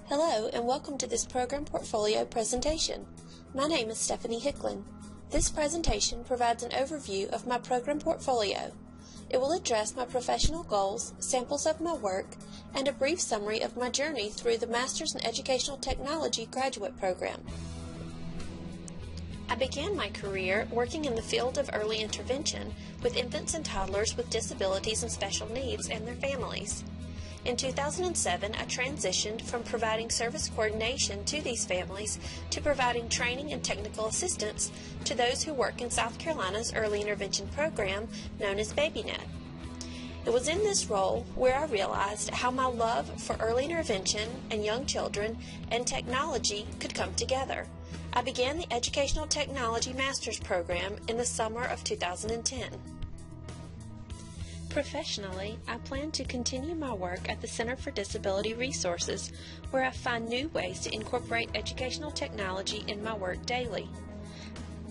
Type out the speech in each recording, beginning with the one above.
Hello and welcome to this program portfolio presentation. My name is Stephanie Hicklin. This presentation provides an overview of my program portfolio. It will address my professional goals, samples of my work, and a brief summary of my journey through the Master's in Educational Technology graduate program. I began my career working in the field of early intervention with infants and toddlers with disabilities and special needs and their families. In 2007, I transitioned from providing service coordination to these families to providing training and technical assistance to those who work in South Carolina's early intervention program known as BabyNet. It was in this role where I realized how my love for early intervention and young children and technology could come together. I began the Educational Technology Master's Program in the summer of 2010. Professionally, I plan to continue my work at the Center for Disability Resources, where I find new ways to incorporate educational technology in my work daily.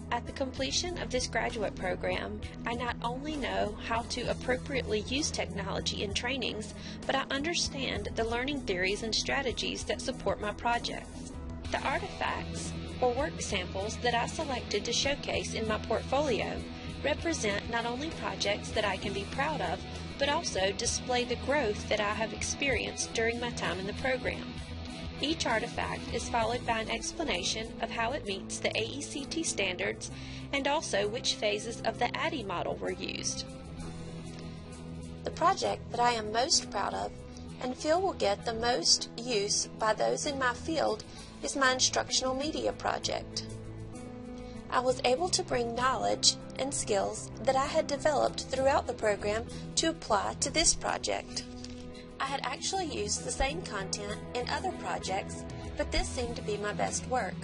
At the completion of this graduate program, I not only know how to appropriately use technology in trainings, but I understand the learning theories and strategies that support my projects. The artifacts or work samples that I selected to showcase in my portfolio represent not only projects that I can be proud of, but also display the growth that I have experienced during my time in the program. Each artifact is followed by an explanation of how it meets the AECT standards and also which phases of the ADDIE model were used. The project that I am most proud of and feel will get the most use by those in my field is my instructional media project. I was able to bring knowledge and skills that I had developed throughout the program to apply to this project. I had actually used the same content in other projects, but this seemed to be my best work.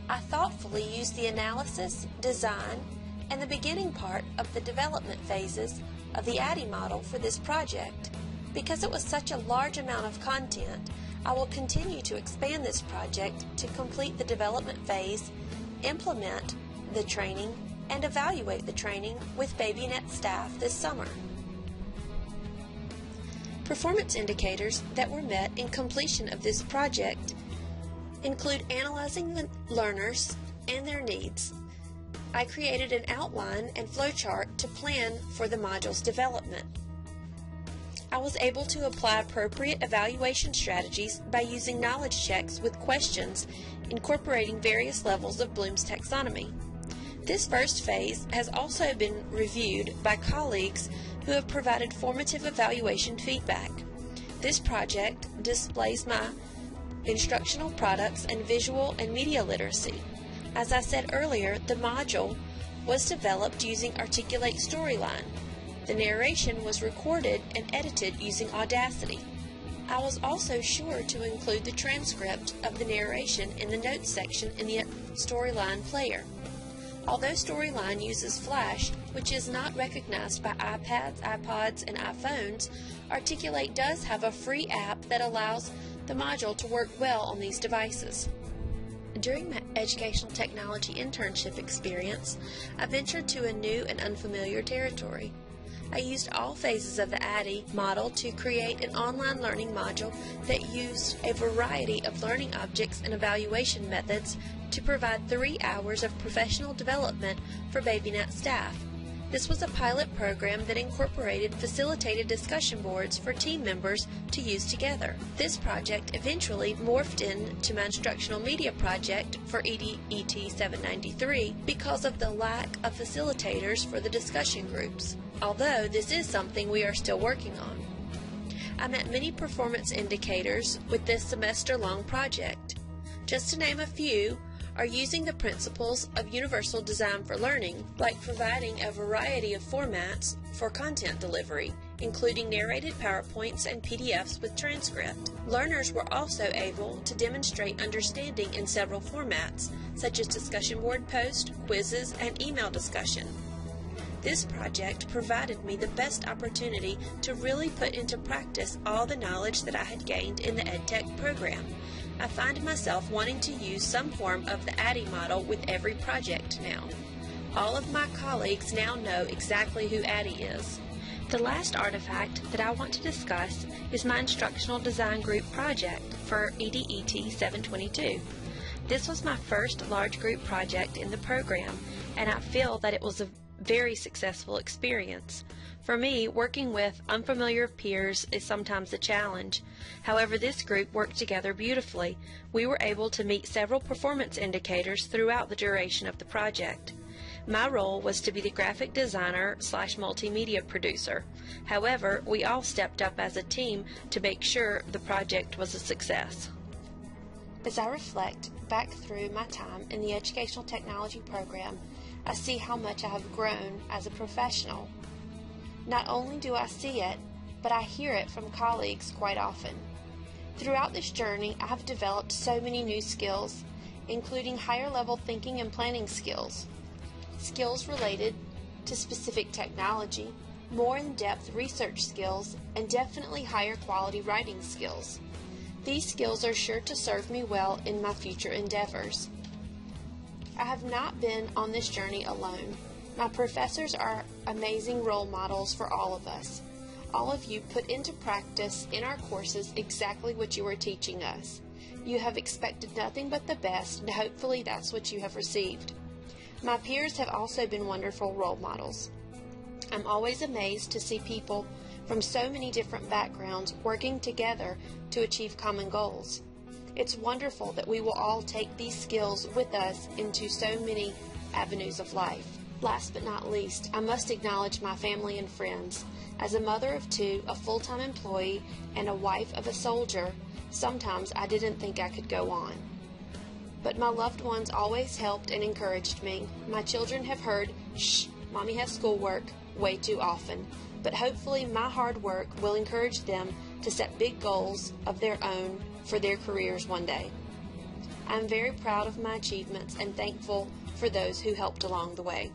I thoughtfully used the analysis, design, and the beginning part of the development phases of the ADDIE model for this project. Because it was such a large amount of content, I will continue to expand this project to complete the development phase, implement the training, and evaluate the training with BabyNet staff this summer. Performance indicators that were met in completion of this project include analyzing the learners and their needs. I created an outline and flowchart to plan for the module's development. I was able to apply appropriate evaluation strategies by using knowledge checks with questions incorporating various levels of Bloom's taxonomy. This first phase has also been reviewed by colleagues who have provided formative evaluation feedback. This project displays my instructional products and visual and media literacy. As I said earlier, the module was developed using Articulate Storyline. The narration was recorded and edited using Audacity. I was also sure to include the transcript of the narration in the notes section in the Storyline player. Although Storyline uses Flash, which is not recognized by iPads, iPods, and iPhones, Articulate does have a free app that allows the module to work well on these devices. During my educational technology internship experience, I ventured to a new and unfamiliar territory. I used all phases of the ADDIE model to create an online learning module that used a variety of learning objects and evaluation methods to provide 3 hours of professional development for BabyNet staff. This was a pilot program that incorporated facilitated discussion boards for team members to use together. This project eventually morphed into my instructional media project for EDET 793 because of the lack of facilitators for the discussion groups, although this is something we are still working on. I met many performance indicators with this semester-long project. Just to name a few, are using the principles of universal design for learning, like providing a variety of formats for content delivery, including narrated PowerPoints and PDFs with transcript. Learners were also able to demonstrate understanding in several formats, such as discussion board posts, quizzes, and email discussion. This project provided me the best opportunity to really put into practice all the knowledge that I had gained in the EdTech program. I find myself wanting to use some form of the ADDIE model with every project now. All of my colleagues now know exactly who ADDIE is. The last artifact that I want to discuss is my instructional design group project for EDET 722. This was my first large group project in the program, and I feel that it was a very successful experience. For me, working with unfamiliar peers is sometimes a challenge. However, this group worked together beautifully. We were able to meet several performance indicators throughout the duration of the project. My role was to be the graphic designer / multimedia producer. However, we all stepped up as a team to make sure the project was a success. As I reflect back through my time in the educational technology program, I see how much I have grown as a professional. Not only do I see it, but I hear it from colleagues quite often. Throughout this journey, I have developed so many new skills, including higher level thinking and planning skills, skills related to specific technology, more in-depth research skills, and definitely higher quality writing skills. These skills are sure to serve me well in my future endeavors. I have not been on this journey alone. My professors are amazing role models for all of us. All of you put into practice in our courses exactly what you are teaching us. You have expected nothing but the best, and hopefully that's what you have received. My peers have also been wonderful role models. I'm always amazed to see people from so many different backgrounds working together to achieve common goals. It's wonderful that we will all take these skills with us into so many avenues of life. Last but not least, I must acknowledge my family and friends. As a mother of two, a full-time employee, and a wife of a soldier, sometimes I didn't think I could go on. But my loved ones always helped and encouraged me. My children have heard, "Shh, Mommy has schoolwork," way too often. But hopefully my hard work will encourage them to set big goals of their own for their careers one day. I'm very proud of my achievements and thankful for those who helped along the way.